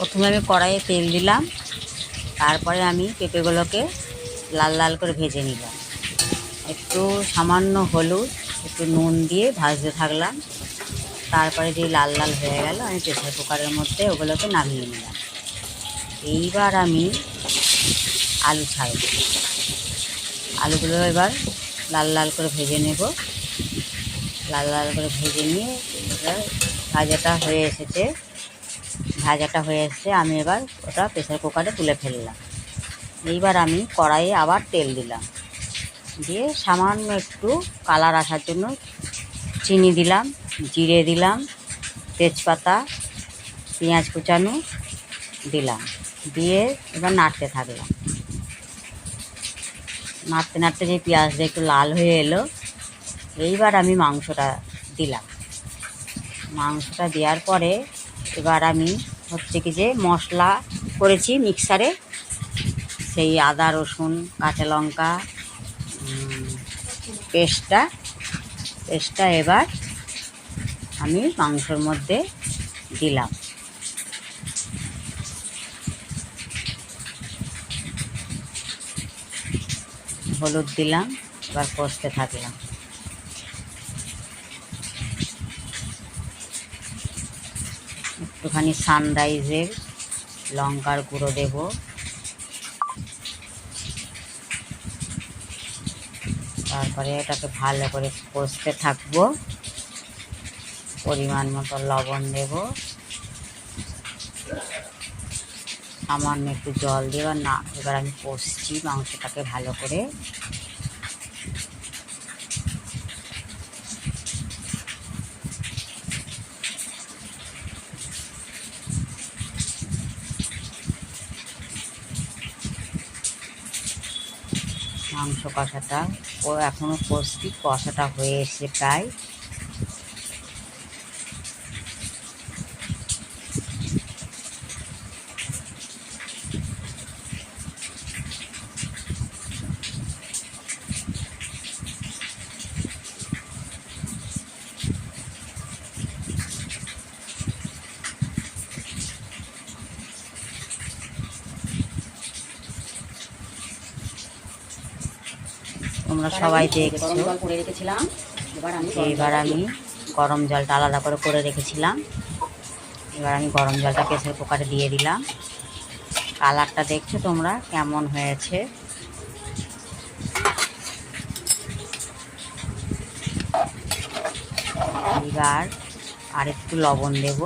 প্রথমে আমি কড়াইয়ে তেল দিলাম, তারপরে আমি পেঁপেগুলোকে লাল লাল করে ভেজে নিলাম। একটু সামান্য হলুদ, একটু নুন দিয়ে ভাজতে থাকলাম। তারপরে যে লাল লাল হয়ে গেল, আমি প্রেসার কুকারের মধ্যে ওগুলোকে নামিয়ে নিলাম। এইবার আমি আলু ছাড়ব। আলুগুলো এবার লাল লাল করে ভেজে নেব। লাল লাল করে ভেজে নিয়ে এবার ভাজাটা হয়ে এসেছে, আমি এবার ওটা প্রেসার কুকারে তুলে ফেললাম। এইবার আমি কড়াইয়ে আবার তেল দিলাম, দিয়ে সামান্য একটু কালার আসার জন্য চিনি দিলাম, জিরে দিলাম, তেজপাতা, পেঁয়াজ কুচানো দিলাম, দিয়ে এবার নাড়তে থাকলাম। নাড়তে নাড়তে যে পেঁয়াজটা একটু লাল হয়ে এলো, এইবার আমি মাংসটা দিলাম। মাংসটা দেওয়ার পরে এবার আমি যে মশলা করেছি মিক্সারে, সেই আদা রসুন কাঁচা লঙ্কা পেস্টটা এবার আমি মাংসর মধ্যে দিলাম। হলুদ দিলাম, এবার কষতে থাকলাম। একটুখানি সানরাইজের লঙ্কার গুঁড়ো দেব, তারপরে এটাকে ভালো করে কষতে থাকবো। পরিমাণ মতো লবণ দেব, সামান্য একটু জল দেব না। এবার আমি কষছি মাংসটাকে ভালো করে। মাংস কষাটা এখনও কষছি, কষাটা হয়ে এসে প্রায়। তোমরা সবাই দেখছো, এবার আমি গরম জলটা আলাদা করে রেখেছিলাম। এবার আমি গরম জলটা প্রেসার কুকারে দিয়ে দিলাম। কালারটা দেখছো তোমরা কেমন হয়েছে। এবার আর একটু লবণ দেব।